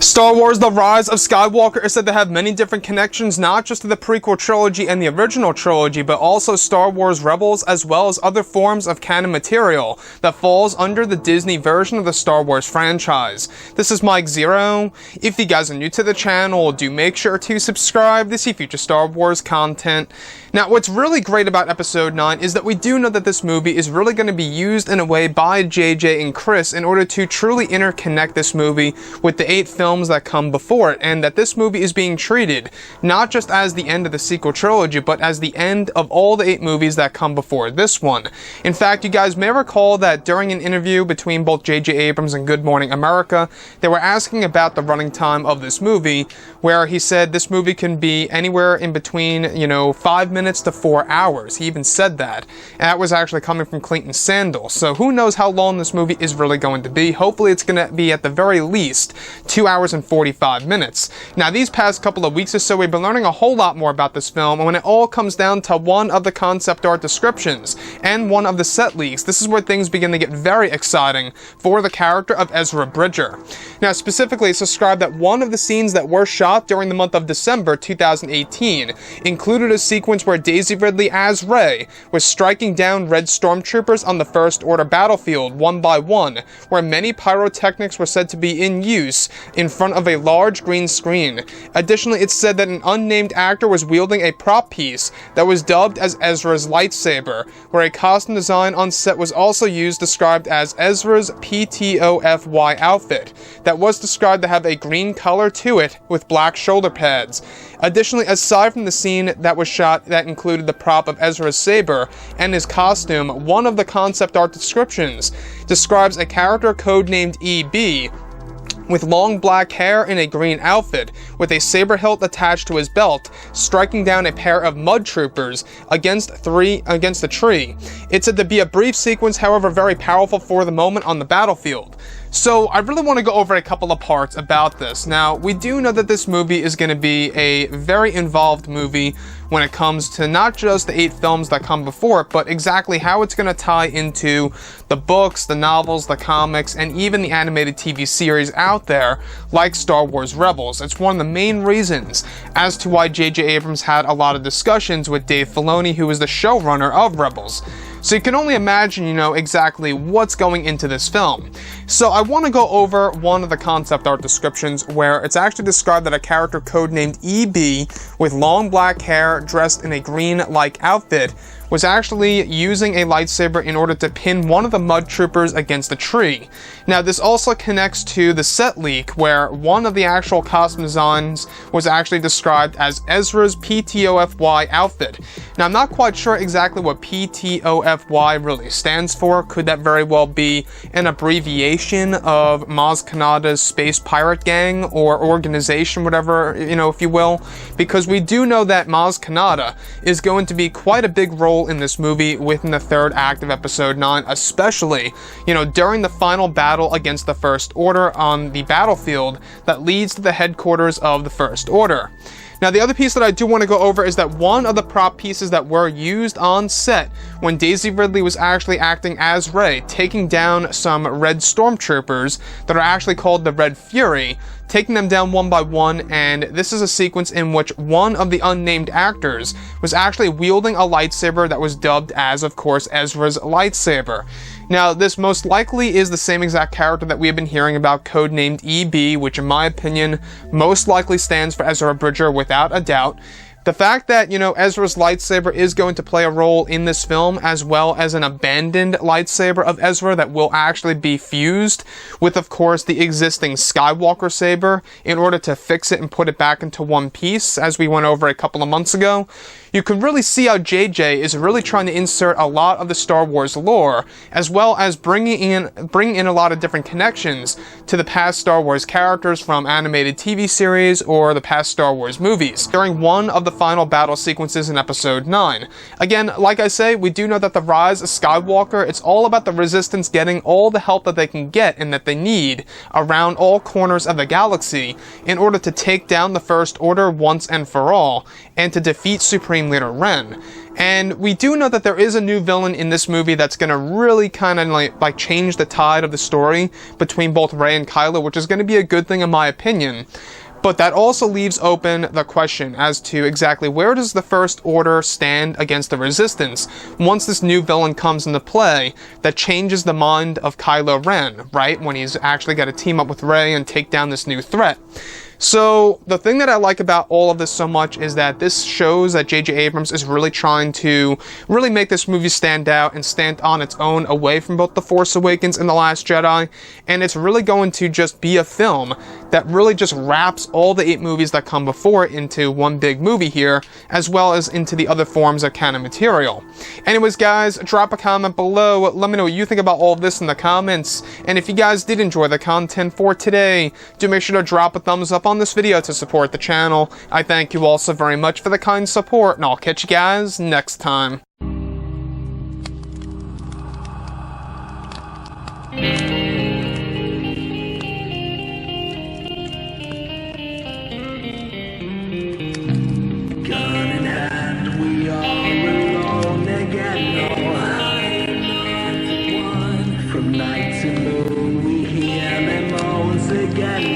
Star Wars: The Rise of Skywalker is said to have many different connections, not just to the prequel trilogy and the original trilogy, but also Star Wars Rebels, as well as other forms of canon material that falls under the Disney version of the Star Wars franchise. This is Mike Zero. If you guys are new to the channel, do make sure to subscribe to see future Star Wars content. Now, what's really great about Episode 9 is that we do know that this movie is really going to be used in a way by JJ and Chris in order to truly interconnect this movie with the 8 films that come before it, and that this movie is being treated not just as the end of the sequel trilogy, but as the end of all the 8 movies that come before this one. In fact, you guys may recall that during an interview between both J.J. Abrams and Good Morning America, they were asking about the running time of this movie, where he said this movie can be anywhere in between, 5 minutes to 4 hours. He even said that. And that was actually coming from Clayton Sandel. So who knows how long this movie is really going to be. Hopefully it's going to be at the very least 2 hours and 45 minutes. Now, these past couple of weeks or so, we've been learning a whole lot more about this film, and when it all comes down to one of the concept art descriptions and one of the set leaks, this is where things begin to get very exciting for the character of Ezra Bridger. Now, specifically, it's described that one of the scenes that were shot during the month of December 2018 included a sequence where Daisy Ridley as Rey was striking down Red Stormtroopers on the First Order battlefield one by one, where many pyrotechnics were said to be in use in front of a large green screen. Additionally, it's said that an unnamed actor was wielding a prop piece that was dubbed as Ezra's lightsaber, where a costume design on set was also used, described as Ezra's PTOFY outfit, that was described to have a green color to it with black shoulder pads. Additionally, aside from the scene that was shot that included the prop of Ezra's saber and his costume, one of the concept art descriptions describes a character codenamed EB with long black hair in a green outfit, with a saber hilt attached to his belt, striking down a pair of mud troopers against a tree. It's said to be a brief sequence, however very powerful for the moment on the battlefield. So I really want to go over a couple of parts about this. Now, we do know that this movie is going to be a very involved movie when it comes to not just the 8 films that come before it, but exactly how it's going to tie into the books, the novels, the comics, and even the animated TV series out there, like Star Wars Rebels. It's one of the main reasons as to why J.J. Abrams had a lot of discussions with Dave Filoni, who is the showrunner of Rebels. So you can only imagine, exactly what's going into this film. So I want to go over one of the concept art descriptions where it's actually described that a character codenamed EB with long black hair dressed in a green-like outfit was actually using a lightsaber in order to pin one of the mud troopers against a tree. Now, this also connects to the set leak, where one of the actual costume designs was actually described as Ezra's PTOFY outfit. Now, I'm not quite sure exactly what PTOFY really stands for. Could that very well be an abbreviation of Maz Kanata's Space Pirate Gang or organization, whatever, if you will? Because we do know that Maz Kanata is going to be quite a big role in this movie within the 3rd act of Episode 9, especially, during the final battle against the First Order on the battlefield that leads to the headquarters of the First Order. Now, the other piece that I do want to go over is that one of the prop pieces that were used on set when Daisy Ridley was actually acting as Rey, taking down some Red Stormtroopers that are actually called the Red Fury, taking them down one by one, and this is a sequence in which one of the unnamed actors was actually wielding a lightsaber that was dubbed as, of course, Ezra's lightsaber. Now, this most likely is the same exact character that we have been hearing about, codenamed EB, which in my opinion most likely stands for Ezra Bridger without a doubt. The fact that, Ezra's lightsaber is going to play a role in this film, as well as an abandoned lightsaber of Ezra that will actually be fused with, of course, the existing Skywalker saber in order to fix it and put it back into one piece, as we went over a couple of months ago. You can really see how JJ is really trying to insert a lot of the Star Wars lore, as well as bringing in a lot of different connections to the past Star Wars characters from animated TV series or the past Star Wars movies. During one of the final battle sequences in Episode 9. Again, like I say, we do know that the rise of Skywalker, it's all about the Resistance getting all the help that they can get and that they need around all corners of the galaxy in order to take down the First Order once and for all, and to defeat Supreme Leader Ren. And we do know that there is a new villain in this movie that's going to really kind of like change the tide of the story between both Rey and Kylo, which is going to be a good thing in my opinion. But that also leaves open the question as to exactly where does the First Order stand against the Resistance once this new villain comes into play that changes the mind of Kylo Ren, right? When he's actually got to team up with Rey and take down this new threat. So, the thing that I like about all of this so much is that this shows that J.J. Abrams is really trying to really make this movie stand out and stand on its own away from both The Force Awakens and The Last Jedi, and it's really going to just be a film that really just wraps all the 8 movies that come before it into one big movie here, as well as into the other forms of canon material. Anyways guys, drop a comment below, let me know what you think about all of this in the comments, and if you guys did enjoy the content for today, do make sure to drop a thumbs up on this video to support the channel. I thank you all so very much for the kind support, and I'll catch you guys next time. Gun in hand, we are alone again. No, from night to moon, we hear them moans again.